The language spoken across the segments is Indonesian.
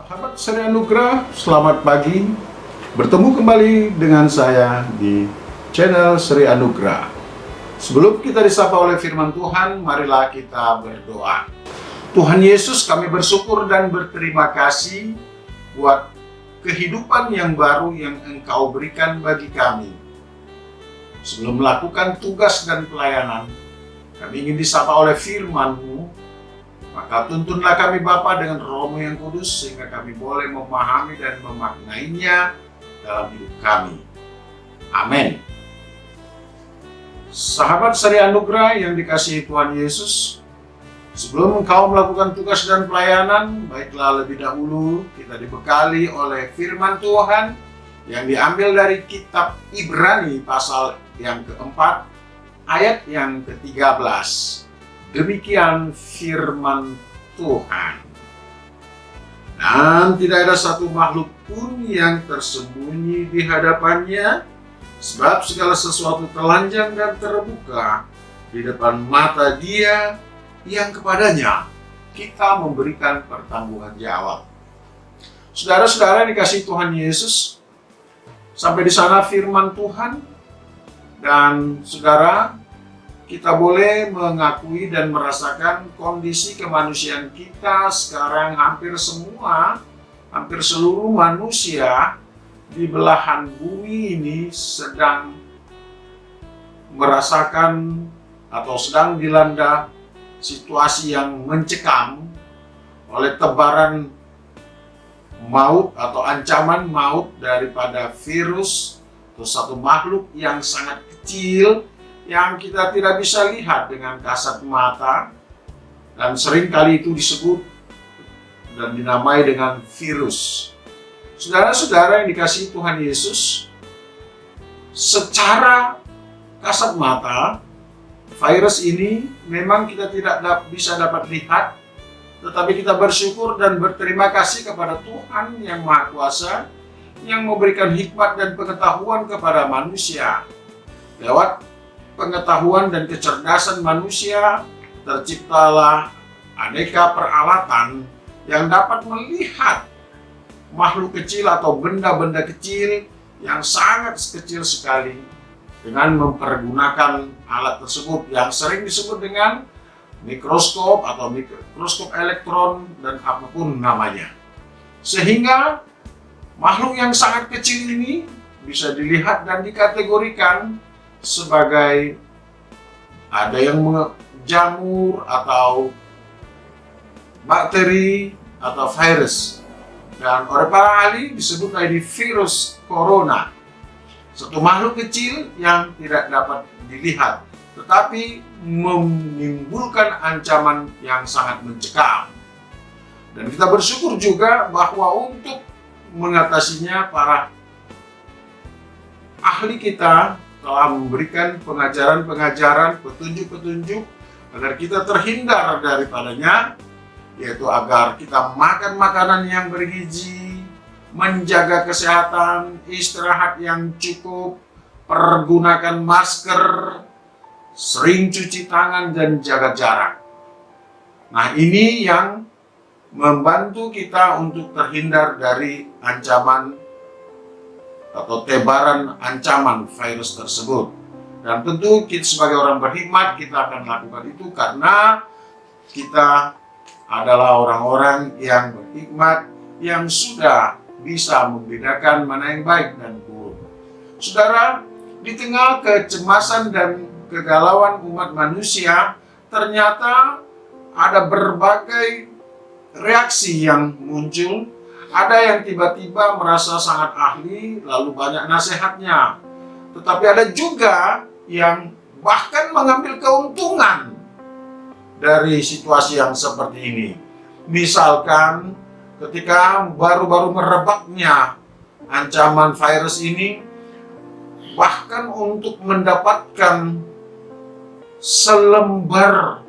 Sahabat Seri Anugerah, selamat pagi. Bertemu kembali dengan saya di channel Seri Anugerah. Sebelum kita disapa oleh firman Tuhan, marilah kita berdoa. Tuhan Yesus, kami bersyukur dan berterima kasih buat kehidupan yang baru yang Engkau berikan bagi kami. Sebelum melakukan tugas dan pelayanan, kami ingin disapa oleh firman-Mu. Maka tuntunlah kami Bapa dengan Roh-Mu yang kudus, sehingga kami boleh memahami dan memaknainya dalam hidup kami. Amin. Sahabat Seri Anugerah yang dikasihi Tuhan Yesus, sebelum engkau melakukan tugas dan pelayanan, baiklah lebih dahulu kita dibekali oleh firman Tuhan yang diambil dari kitab Ibrani pasal yang keempat, ayat yang ke-13. Demikian firman Tuhan. Dan tidak ada satu makhluk pun yang tersembunyi di hadapannya, sebab segala sesuatu telanjang dan terbuka di depan mata Dia yang kepadanya kita memberikan pertanggungan jawab. Saudara-saudara yang dikasihi Tuhan Yesus, sampai di sana firman Tuhan, dan saudara, kita boleh mengakui dan merasakan kondisi kemanusiaan kita sekarang hampir seluruh manusia di belahan bumi ini sedang merasakan atau sedang dilanda situasi yang mencekam oleh tebaran maut atau ancaman maut daripada virus atau satu makhluk yang sangat kecil yang kita tidak bisa lihat dengan kasat mata, dan sering kali itu disebut dan dinamai dengan virus. Saudara-saudara yang dikasihi Tuhan Yesus, secara kasat mata, virus ini memang kita tidak bisa dapat lihat, tetapi kita bersyukur dan berterima kasih kepada Tuhan yang Maha Kuasa yang memberikan hikmat dan pengetahuan kepada manusia. Lewat pengetahuan dan kecerdasan manusia, terciptalah aneka peralatan yang dapat melihat makhluk kecil atau benda-benda kecil yang sangat kecil sekali dengan mempergunakan alat tersebut yang sering disebut dengan mikroskop atau mikroskop elektron dan apapun namanya. Sehingga makhluk yang sangat kecil ini bisa dilihat dan dikategorikan sebagai ada yang jamur atau bakteri atau virus, dan oleh para ahli disebut tadi virus corona, satu makhluk kecil yang tidak dapat dilihat tetapi menimbulkan ancaman yang sangat mencekam. Dan kita bersyukur juga bahwa untuk mengatasinya para ahli kita telah memberikan pengajaran-pengajaran, petunjuk-petunjuk agar kita terhindar daripadanya, yaitu agar kita makan makanan yang bergizi, menjaga kesehatan, istirahat yang cukup, pergunakan masker, sering cuci tangan, dan jaga jarak. Nah, ini yang membantu kita untuk terhindar dari ancaman atau tebaran ancaman virus tersebut. Dan tentu kita sebagai orang berhikmat, kita akan lakukan itu karena kita adalah orang-orang yang berhikmat, yang sudah bisa membedakan mana yang baik dan buruk. Saudara, di tengah kecemasan dan kegalauan umat manusia, ternyata ada berbagai reaksi yang muncul. Ada yang tiba-tiba merasa sangat ahli, lalu banyak nasihatnya. Tetapi ada juga yang bahkan mengambil keuntungan dari situasi yang seperti ini. Misalkan ketika baru-baru merebaknya ancaman virus ini, bahkan untuk mendapatkan selembar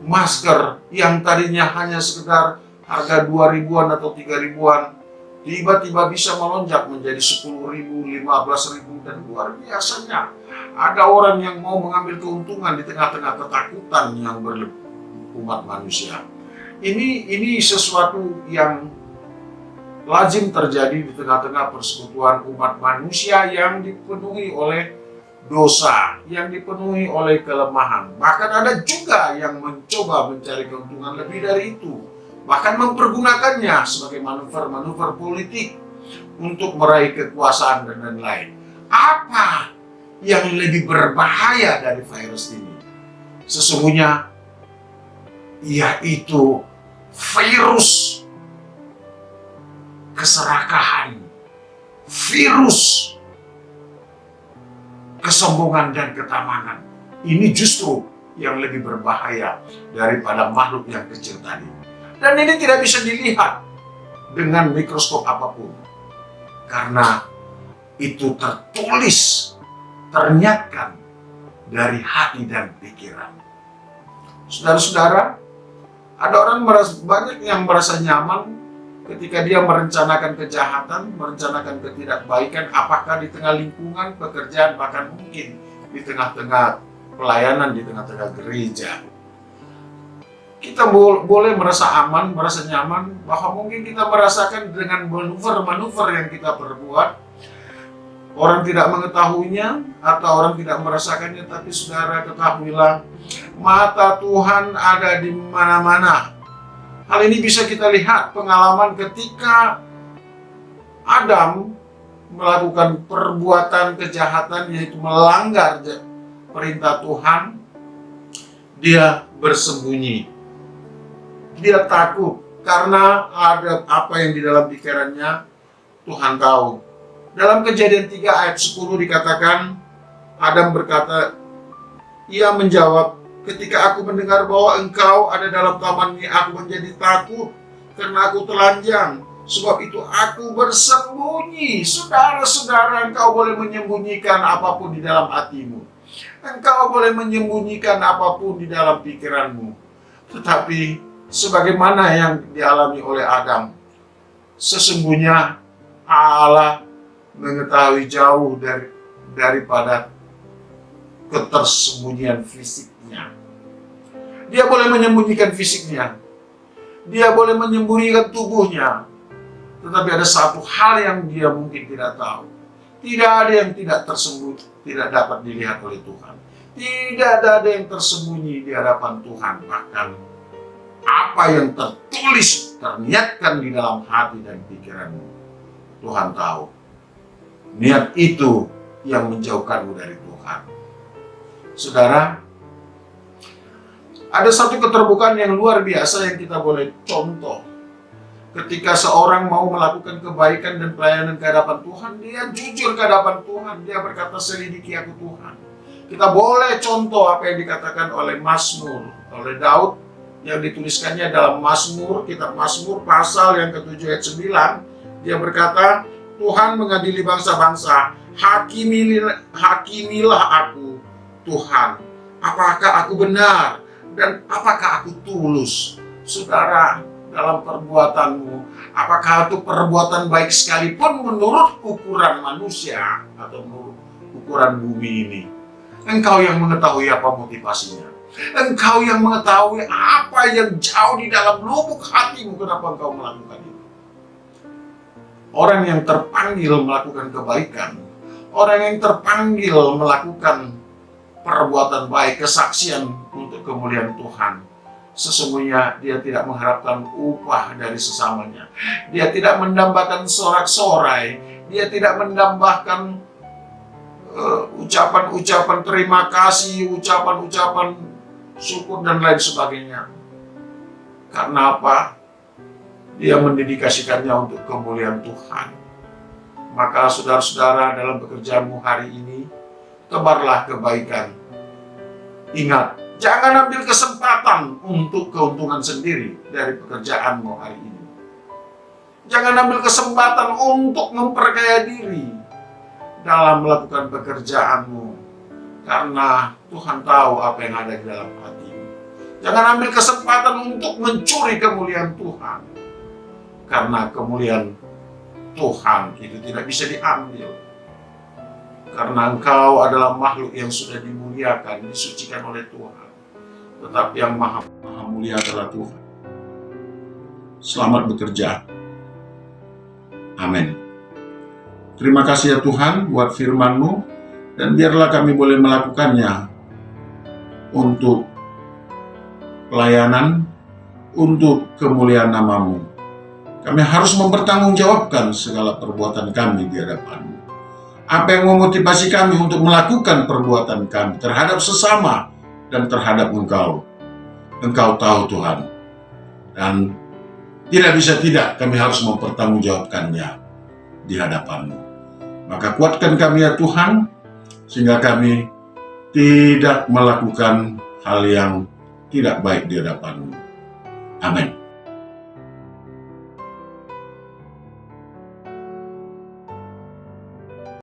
masker yang tadinya hanya sekedar harga 2.000-an atau 3.000-an, tiba-tiba bisa melonjak menjadi 10.000, 15.000, dan luar biasanya ada orang yang mau mengambil keuntungan di tengah-tengah ketakutan yang berlebihan umat manusia. Ini sesuatu yang lazim terjadi di tengah-tengah persekutuan umat manusia yang dipenuhi oleh dosa, yang dipenuhi oleh kelemahan. Bahkan ada juga yang mencoba mencari keuntungan lebih dari itu, bahkan mempergunakannya sebagai manuver-manuver politik untuk meraih kekuasaan dan lain-lain. Apa yang lebih berbahaya dari virus ini? Sesungguhnya yaitu virus keserakahan, virus kesombongan dan ketamakan. Ini justru yang lebih berbahaya daripada makhluk yang kecil tadi. Dan ini tidak bisa dilihat dengan mikroskop apapun, karena itu tertulis, ternyatakan dari hati dan pikiran. Saudara-saudara, ada orang banyak yang merasa nyaman ketika dia merencanakan kejahatan, merencanakan ketidakbaikan, apakah di tengah lingkungan pekerjaan, bahkan mungkin di tengah-tengah pelayanan, di tengah-tengah gereja. Kita boleh merasa aman, merasa nyaman, bahwa mungkin kita merasakan dengan manuver-manuver yang kita perbuat, orang tidak mengetahuinya atau orang tidak merasakannya, tapi saudara ketahuilah, mata Tuhan ada di mana-mana. Hal ini bisa kita lihat pengalaman ketika Adam melakukan perbuatan kejahatan, yaitu melanggar perintah Tuhan. Dia bersembunyi, dia takut karena ada apa yang di dalam pikirannya, Tuhan tahu. Dalam Kejadian 3 ayat 10 dikatakan, Adam berkata, ia menjawab, ketika aku mendengar bahwa engkau ada dalam taman ini, aku menjadi takut karena aku telanjang. Sebab itu aku bersembunyi. Saudara-saudara, engkau boleh menyembunyikan apapun di dalam hatimu. Engkau boleh menyembunyikan apapun di dalam pikiranmu. Tetapi sebagaimana yang dialami oleh Adam, sesungguhnya Allah mengetahui jauh daripada ketersembunyian fisiknya. Dia boleh menyembunyikan fisiknya, dia boleh menyembunyikan tubuhnya, tetapi ada satu hal yang dia mungkin tidak tahu. Tidak ada yang tidak tersembunyi, tidak dapat dilihat oleh Tuhan. Tidak ada yang tersembunyi di hadapan Tuhan. Bahkan apa yang tertulis, terniatkan di dalam hati dan pikiranmu, Tuhan tahu. Niat itu yang menjauhkanmu dari Tuhan. Saudara, ada satu keterbukaan yang luar biasa yang kita boleh contoh. Ketika seorang mau melakukan kebaikan dan pelayanan ke hadapan Tuhan, dia jujur ke hadapan Tuhan. Dia berkata, selidiki aku Tuhan. Kita boleh contoh apa yang dikatakan oleh Mazmur, oleh Daud, yang dituliskannya dalam Mazmur, kitab Mazmur pasal yang ke-7 ayat 9. Dia berkata, Tuhan mengadili bangsa-bangsa, hakimilah aku, Tuhan. Apakah aku benar dan apakah aku tulus? Saudara, dalam perbuatanmu, apakah itu perbuatan baik sekalipun menurut ukuran manusia atau menurut ukuran bumi ini? Engkau yang mengetahui apa motivasinya. Engkau yang mengetahui apa yang jauh di dalam lubuk hatimu, kenapa engkau melakukan itu. Orang yang terpanggil melakukan kebaikan, orang yang terpanggil melakukan perbuatan baik, kesaksian untuk kemuliaan Tuhan, sesungguhnya dia tidak mengharapkan upah dari sesamanya. Dia tidak mendambakan sorak-sorai. Dia tidak mendambakan ucapan-ucapan terima kasih, ucapan-ucapan syukur dan lain sebagainya. Karena apa? Dia mendedikasikannya untuk kemuliaan Tuhan. Maka saudara-saudara, dalam pekerjaanmu hari ini, tebarlah kebaikan. Ingat, jangan ambil kesempatan untuk keuntungan sendiri dari pekerjaanmu hari ini. Jangan ambil kesempatan untuk memperkaya diri dalam melakukan pekerjaanmu, karena Tuhan tahu apa yang ada di dalam hatimu. Jangan ambil kesempatan untuk mencuri kemuliaan Tuhan, karena kemuliaan Tuhan itu tidak bisa diambil. Karena engkau adalah makhluk yang sudah dimuliakan, disucikan oleh Tuhan. Tetapi yang maha mulia adalah Tuhan. Selamat bekerja. Amin. Terima kasih ya Tuhan buat firman-Mu, dan biarlah kami boleh melakukannya untuk pelayanan, untuk kemuliaan nama-Mu. Kami harus mempertanggungjawabkan segala perbuatan kami di hadapan-Mu. Apa yang memotivasi kami untuk melakukan perbuatan kami terhadap sesama dan terhadap Engkau. Engkau tahu Tuhan. Dan tidak bisa tidak kami harus mempertanggungjawabkannya di hadapan-Mu. Maka kuatkan kami ya Tuhan, sehingga kami tidak melakukan hal yang tidak baik di hadapan-Mu. Amin.